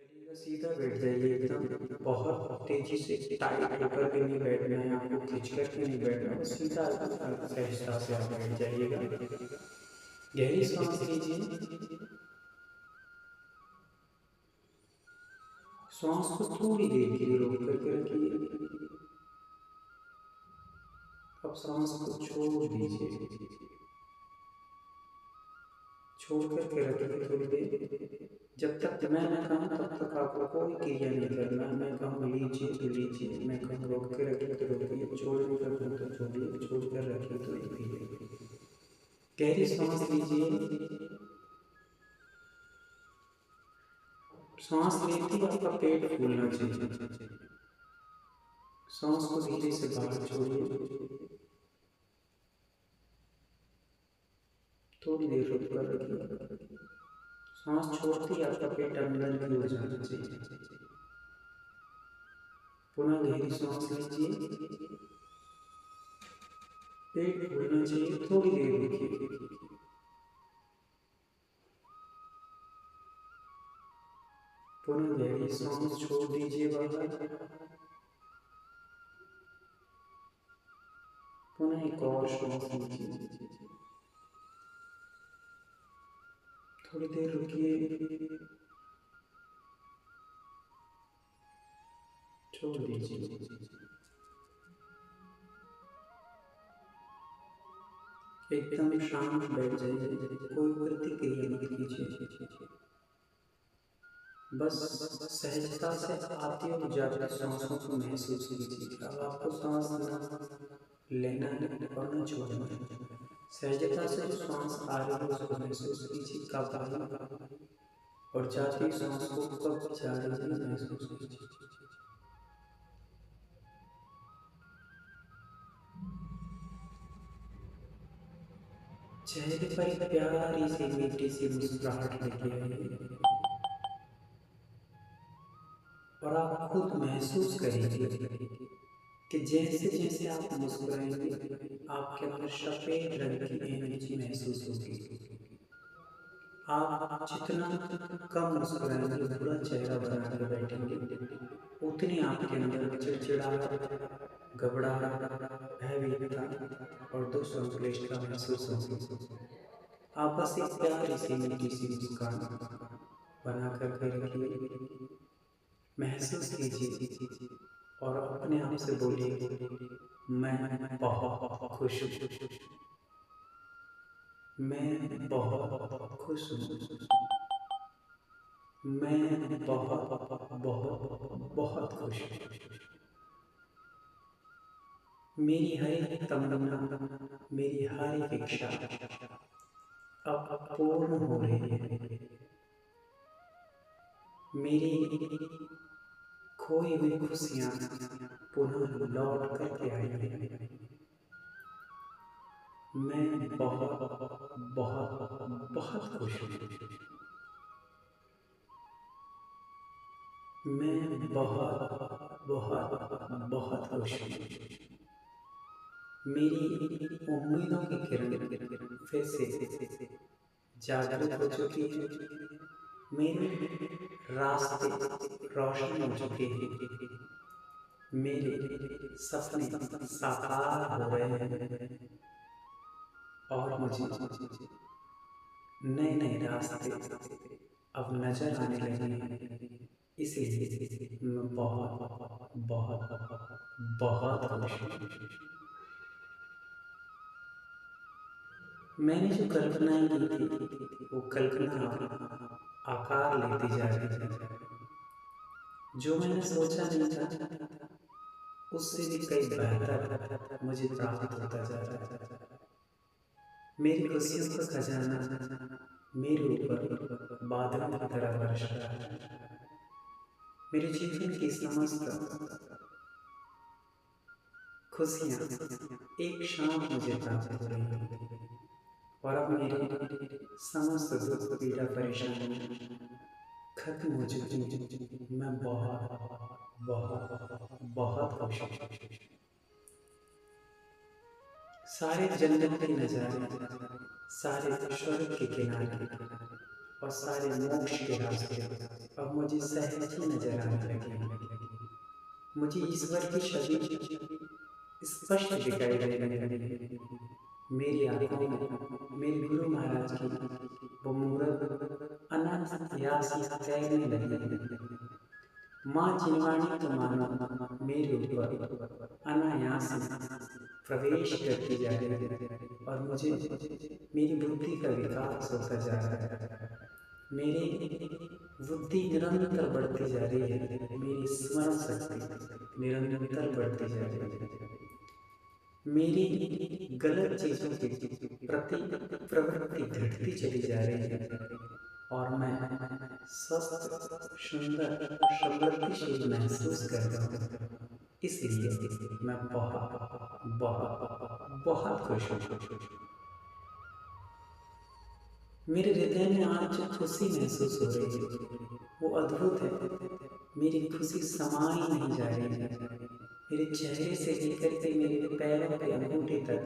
बैठिएगा, सीधा बैठ जाइए एकदम। बहुत तेजी से टाइट होकर के नहीं बैठना है आपको, खींच कर के नहीं बैठना है, बस सीधा सहजता से आप बैठ जाइएगा। गहरी सांस लीजिए। सांस को थोड़ी देर के लिए रोक करके रखिए। अब सांस को छोड़ दीजिए, छोड़ करके रखिए थोड़ी देर। जब तक मैं न कहूँ तब तक आपको कोई क्रिया नहीं करना। मैं कहूँ लीजिए तो लीजिए, मैं कहूँ रोक के रखिए तो रोकिए, छोड़ने का कहूँ तो छोड़िए, छोड़ कर रखिए तो रखिए। गहरी सांस लीजिए। सांस लेते ही आपका पेट फूलना चाहिए। सांस को धीरे से बाहर छोड़िए, थोड़ी देर रुक कर रखिए। सांस छोड़ते ही आपका पेट अंदर की ओर जाना चाहिए। पुनः गहरी सांस लीजिए, पेट फूलना चाहिए, थोड़ी देर रुकिए। पुनः गहरी सांस छोड़ दीजिए बाहर। पुनः एक और सांस लीजिए, थोड़ी देर रुकिए, छोड़ दीजिए। एकदम शांत बैठ जाइए, कोई प्रतिक्रिया मत कीजिए। बस सहजता से आती और जाती सांसों को महसूस कीजिए। अब आपको सांस लेना है और न छोड़ना है। सहजता से जो सांस आ रही है उसको महसूस कीजिए, कब आ रही है, और जाती सांस को कब जा रही है महसूस कीजिए। चेहरे पर एक प्यारी सी मीठी सी मुस्कुराहट लेके आइए और आप खुद महसूस करेंगे कि जैसे जैसे आप मुस्कुराएंगे आपके अंदर सफेद रंग की एनर्जी महसूस होगी। आप जितना कम मुस्कुराएंगे, पूरा चेहरा बना कर बैठेंगे, उतनी आपके अंदर चिड़चिड़ाहट, घबराहट, भयभीतता और दुसंश्लेषता महसूस होगी। आप बस एक प्यारी सी मीठी सी मुस्कान बना कर रखिए, महसूस कीजिए और अपने आप से बोलिए, मैं बहुत खुश हूँ, मैं बहुत खुश हूँ, मैं बहुत बहुत बहुत खुश हूँ। मेरी हर एक तमन्ना, मेरी हर एक इच्छा अब पूर्ण हो रही है। मेरी खोई हुई खुशियाँ पुनः लौट करके आई हैं। मैं बहुत बहुत बहुत खुश हूँ। मैं बहुत बहुत बहुत खुश हूँ। मेरी उम्मीदों की किरण फिर से जागृत हो चुकी है। मेरे रास्ते रोशन हो चुके हैं। मेरे सपने साकार हो रहे हैं और मुझे नए नए रास्ते अब नजर आने लगे हैं। इसलिए मैं बहुत बहुत बहुत खुश हूँ। मैंने जो कल्पनाएं की थी वो कल्पना आकार लेती जा रही है। जो मैंने सोचा नहीं था उससे भी कई बेहतर मुझे प्राप्त होता जा रहा है। मेरी खुशियों का खजाना मेरे ऊपर बादलों की तरह बरस रहा है। मेरे जीवन की समस्त खुशियाँ एक शाम मुझे प्राप्त हो रही हैं और अब मेरी समस्त दुख पीड़ा परेशानी खत्म हो चुकी है। मैं बहुत बहुत बहुत खुश हूँ। सारे जन्नत के नज़ारे, सारे स्वर्ग के किनारे और सारे मोक्ष के रास्ते अब मुझे सहज ही नजर आने लगे। मुझे ईश्वर की छवि स्पष्ट दिखाई देने लगी। मेरी आंखों में मेरे गुरु महाराज की वो मूर्त अनायास तैरने लगी। माँ जिनवाणी तो मानो मेरे ऊपर अनायास प्रवेश करती जा रही है और मुझे मेरी बुद्धि का विकास होता जा रहा है। मेरी बुद्धि निरंतर बढ़ती जा रही है। मेरी स्मरण शक्ति निरंतर बढ़ती जा रही है। मेरी गलत चीजों के प्रति प्रवृत्ति घटती चली जा रही है और मैं स्वस्थ, सुंदर, समृद्धिशील महसूस करता हूँ। इसलिए मैं बहुत बहुत बहुत खुश हूँ। मेरे हृदय में आज जो खुशी महसूस हो रही है वो अद्भुत है। मेरी खुशी समाई नहीं जा रही है। मेरे चेहरे से लेकर के मेरे पैरों के अंगूठे तक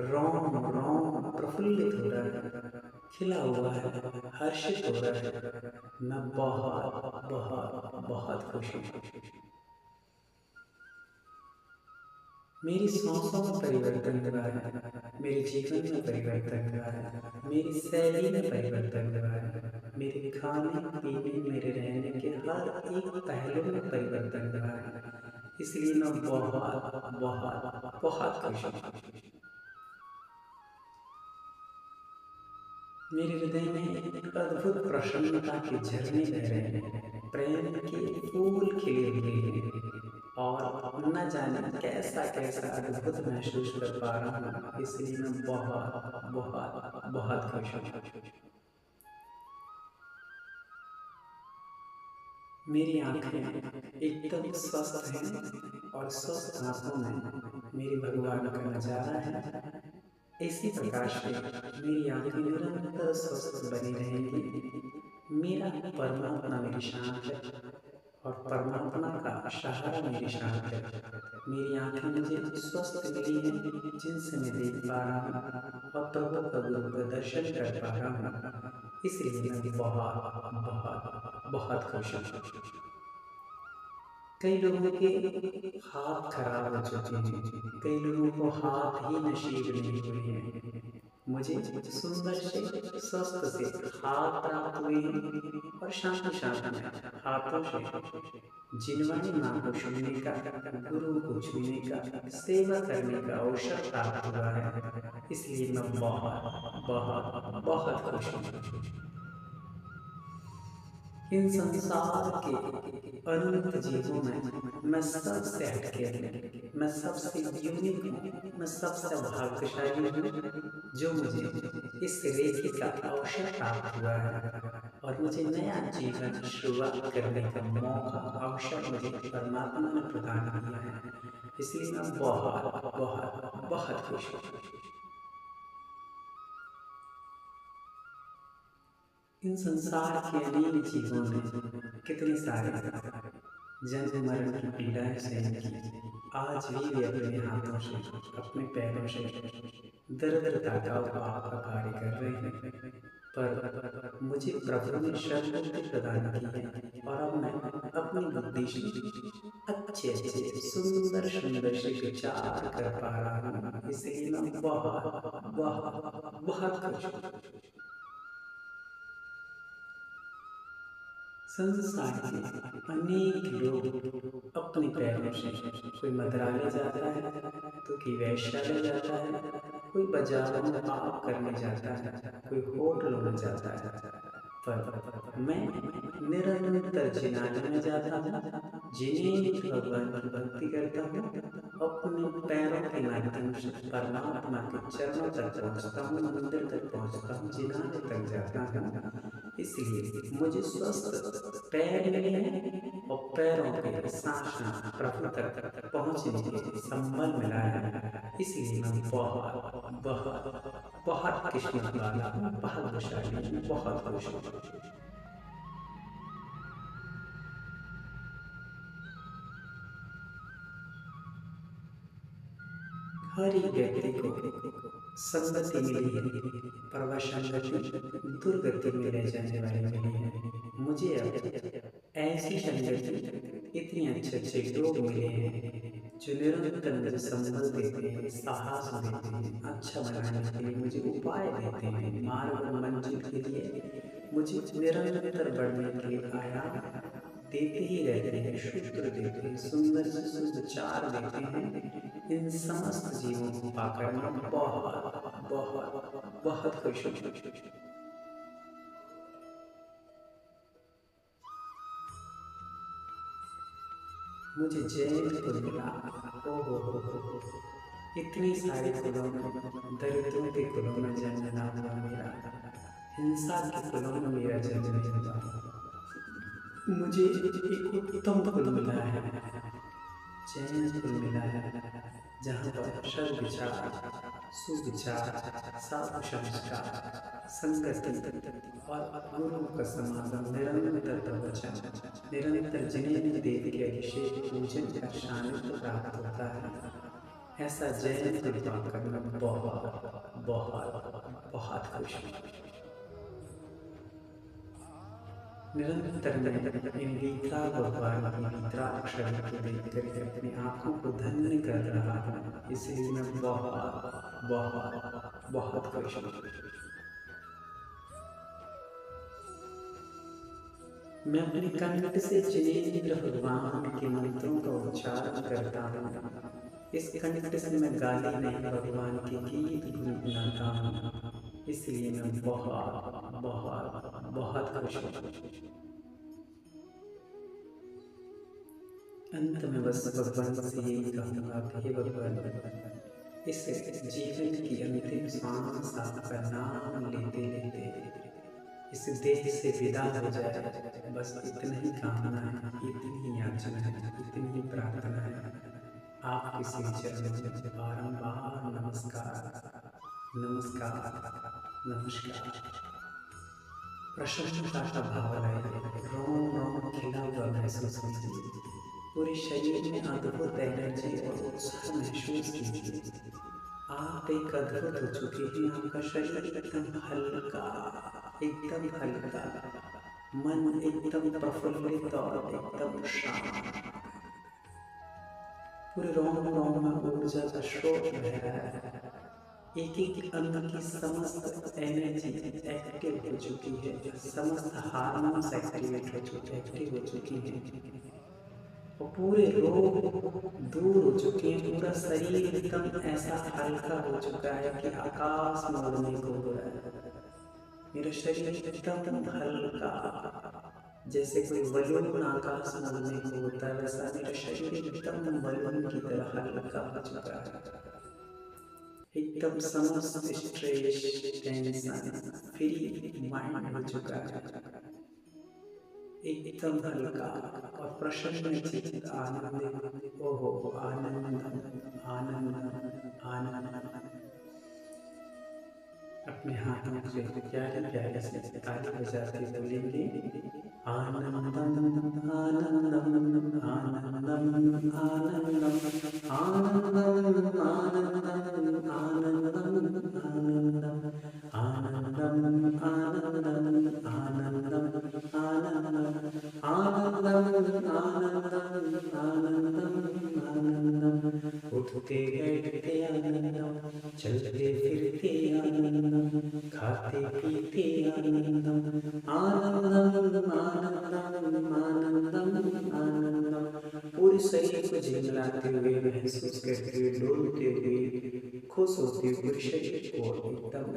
रोम रोम प्रफुल्लित हो रहा है, खिला हुआ है, हर्षित हो रहा है। मैं बहुत बहुत बहुत खुश हूँ। मेरी सांसों में परिवर्तन हुआ है, मेरे जीवन में परिवर्तन हुआ है, मेरी शैली में परिवर्तन हुआ है, मेरे खाने पीने, मेरे रहने के हर एक पहलू में परिवर्तन हुआ है। इसलिए मैं बहुत बहुत बहुत खुश हूँ। मेरे हृदय में एक अद्भुत प्रसन्नता के झरने बह रहे हैं, प्रेम के फूल खिले हुए हैं और न जाने कैसा कैसा अद्भुत महसूस कर पा रहा हूँ। इसलिए मैं बहुत बहुत बहुत खुश हूँ। मेरी आंखें एकदम स्वस्थ हैं और स्वस्थ आंखों में मेरे भगवान का नजारा है। इसी प्रकार से मेरी आंखें निरंतर स्वस्थ बनी रहेंगी। मेरा परमात्मा मेरी शांत है और परमात्मा का सहारा मेरी शांत है। मेरी आंखें मुझे स्वस्थ मिली हैं जिनसे मैं देख पा रहा हूँ और प्रभु का गुरु का दर्शन कर पा रहा हूँ। इसलिए मैं बहुत बहुत बहुत खुश हूँ। कई लोगों के हाथ खराब हो चुके हैं, कई लोगों को हाथ ही नसीब नहीं हुए हैं। मुझे सुंदर से स्वस्थ से हाथ प्राप्त हुए हैं और शांति शांति में हाथों से जिनवानी माँ को छूने का, गुरु को छूने का, सेवा करने का अवसर प्राप्त हुआ है। इसलिए मैं बहुत बहुत बहुत खुश हूँ। इन संसार के अनंत जीवों में मैं सबसे हटके हूँ, मैं सबसे यूनिक हूँ, मैं सबसे भाग्यशाली हूँ जो मुझे इस रेखे का अवसर प्राप्त हुआ है और मुझे नया जीवन शुरुआत करने का मौका अवसर मुझे परमात्मा ने प्रदान किया है। इसलिए मैं बहुत बहुत बहुत खुश हूँ। इन संसार के अनेक जीवों ने कितने सारे जन्म मरण की पीड़ाएं सहन की। आज भी वे अपने हाथों से, अपने पैरों से दर-दर का कार्य कर रहे हैं। पर मुझे प्रभु ने शरणमुक्ति प्रदान की है और अब मैं अपनी बुद्धि से अच्छे अच्छे सुंदर सुंदर से विचार कर पा रहा हूँ। इसलिए मैं बहुत बहुत बहुत खुश हूँ। संसार के अनेक लोग अपने पैरों से, कोई मंत्रालय जाता है तो कोई वैश्यालय जाता है, कोई बाजारों में पाप करने जाता है, कोई होटलों में जाता है। पर मैं निरंतर जिनालय में जाता हूँ, जिनेन्द्र भगवान की भक्ति करता हूँ, अपने पैरों के माध्यम से परमात्मा के चरणों तक पहुँचता हूँ, मंदिर तक पहुँचता हूँ, जिनालय तक जाता हूँ। इसलिए मुझे स्वस्थ पैर मिले हैं और पैरों के साथ प्रभु तक पहुँचने के संबल मिला है। इसलिए मैं बहुत बहुत बहुत किस्मत वाला हूँ, भाग्यशाली हूँ, बहुत खुश हूँ। हर एक व्यक्ति को संगति मिली है, पर वह संगति दुर्गति में ले जाने वाली मिली है। मुझे अब ऐसी संगति, इतने अच्छे अच्छे लोग मिले हैं जो निरंतर मुझे संबल देते हैं, साहस देते हैं, अच्छा बनाने के लिए मुझे उपाय देते हैं, मार्ग और मंजिल के लिए मुझे निरंतर बढ़ने के लिए आयाम देते ही रहते हैं, सूत्र देते हैं, सुंदर से सुविचार देते हैं। इन समस्त जीवों को पाकर मैं बहुत बहुत बहुत खुश हूँ। मुझे जैन को मिला, हो इतने सारे कुलों में, दरिद्रों के कुलों में जन्म ना हुआ मेरा, हिंसा के कुलों में मेरा जन्म नहीं हुआ। मुझे एक उत्तम कुल मिला है, जैन कुल मिला है, जहाँ पर सद्विचार, सुविचार, साधु संस्कार, संगति और गुरु का समागम, निरंतर प्रवचन, निरंतर जिन्हें देव के अभिषेक पूजन का सानिध्य प्राप्त होता है, ऐसा जैन कुल पाकर मैं बहुत बहुत बहुत खुश हूँ। निरंतर मैं इन गीता भगवान की गीता अक्षर को देखकर अपनी आंखों को धन्य कर रहा हूँ, इसलिए मैं बहुत बहुत बहुत खुश हूँ। मैं अपने कंठ से जिनेंद्र भगवान के मंत्रों का उच्चारण करता हूँ। इस कंठ से मैं गाली नहीं, भगवान के गीत गुनगुनाता हूँ, इसलिए मैं बहुत बहुत बहुत खुश हूँ। अंत में बस भगवान से यही कहूँगा कि हे भगवान, इस जीवन की अंतिम सांस आपका नाम लेते लेते इस देह से विदा हो जाए, बस इतना ही कामना है, इतनी ही याचना है, इतनी ही प्रार्थना है। आपके श्री चरणों में बारंबार नमस्कार नमस्कार नमस्कार। प्रशंसा का भाव लाए, रोम रोम खिला हुआ महसूस कीजिए, पूरे शरीर में अद्भुत एनर्जी और उत्साह महसूस कीजिए। आप एक अद्भुत हो चुके हैं, आपका शरीर एकदम हल्का, एकदम हल्का, मन एकदम प्रफुल्लित और एकदम शांत, पूरे रोम रोम में ऊर्जा का स्रोत बह रहा है। एक एक अंग की समस्त एनर्जी एक्टिव हो चुकी है, समस्त हार्मोन्स एक्टिवेट हो चुकी हैं, और पूरे रोग दूर हो चुके हैं। पूरा शरीर एकदम ऐसा हल्का हो चुका है कि आकाश में उड़ने को हो रहा है। मेरा शरीर एकदम हल्का, जैसे कोई बलून आकाश में उड़ने को होता है, वैसा मेरा शरीर एकदम बलून की तरह हल्का हो चुका है। एकदम समस्त स्ट्रेस, टेंशन फ्री माइंड हो चुका है, एकदम हल्का और प्रसन्न चित्त, आनंद, ओहो आनंद आनंद आनंद। अपने हाथों से प्यारे प्यारे से ताली बजाते बोलेंगे, आनंदम आनंदम आनंदम आनंदम आनंदम आनंदम आनंदम आनंदम आनंदम। उठते बैठते आनंदम, चलते फिरते आनंदम, खाते पीते आनंदम आनंदम आनंदम आनंदम आनंदम। पूरे शरीर को झिलमिलाते हुए, महसूस करते हुए, डोलते हुए, खुश होते हुए, पूरे शरीर को एकदम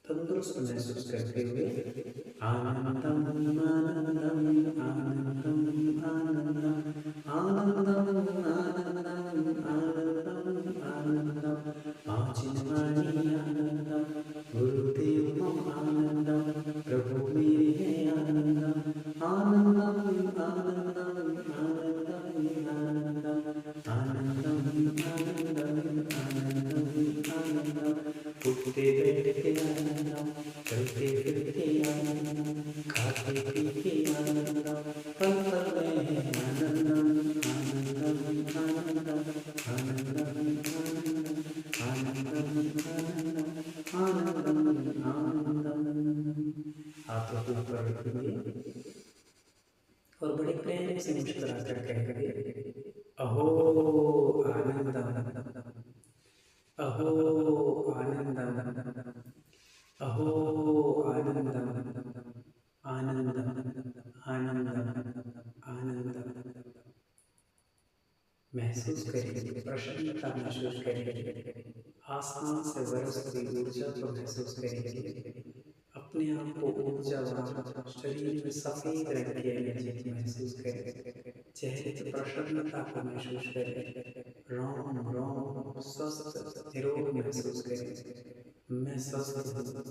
तंदुरुस्त महसूस करते हुए आनंदम आनंदम आनंदम आनंदम आनंदम आनंदम आनंदम आनंदम। आचिन्वाणी आनंदम, गुरुदेव मम आनंदम, प्रभु मेरे हैं आनंदम आनंदम आनंदम आनंदम आनंदम आनंदम आनंदम आनंदम। उठते बैठते आनंदम, चलते फिरते आनंदम, खाते पीते आनंदम, पल पल में है आनंदम आनंदम आनंदम आनंदम आनंदम। आप ऊपर रखेंगे और बड़े प्रेम से मुस्कुरा कर कहेंगे, अहो आनंदम, अहो आनंदम, अहो आनंदम, आनंदम, आनंदम, आनंदम। महसूस करिए, प्रसन्नता महसूस करिए, आसमान से बरसती ऊर्जा को महसूस करिए, अपने आप को ऊर्जावान, शरीर में सफेद रंग की एनर्जी महसूस करिए, चेहरे की प्रसन्नता को महसूस करिए, रोम रोम स्वस्थ निरोग महसूस करिए। मैं स्वस्थ हूँ,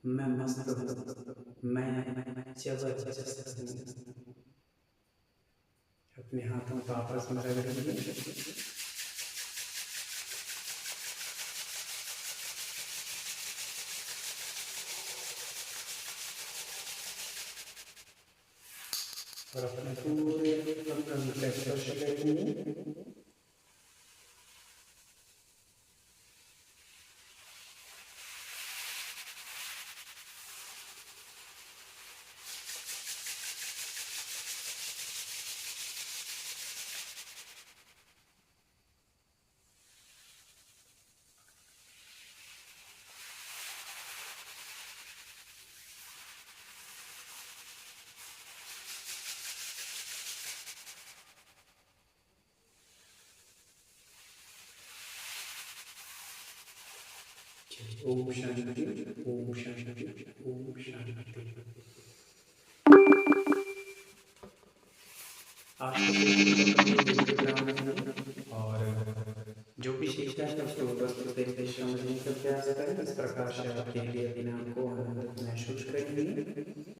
मैं मस्त हूँ, मैं जबरदस्त हूँ। अपने हाथों को आपस में रगड़िए, और अपने पूरे अंग पे स्पर्श करेंगे। ओम शांति, ओम शांति, ओम शांति। आज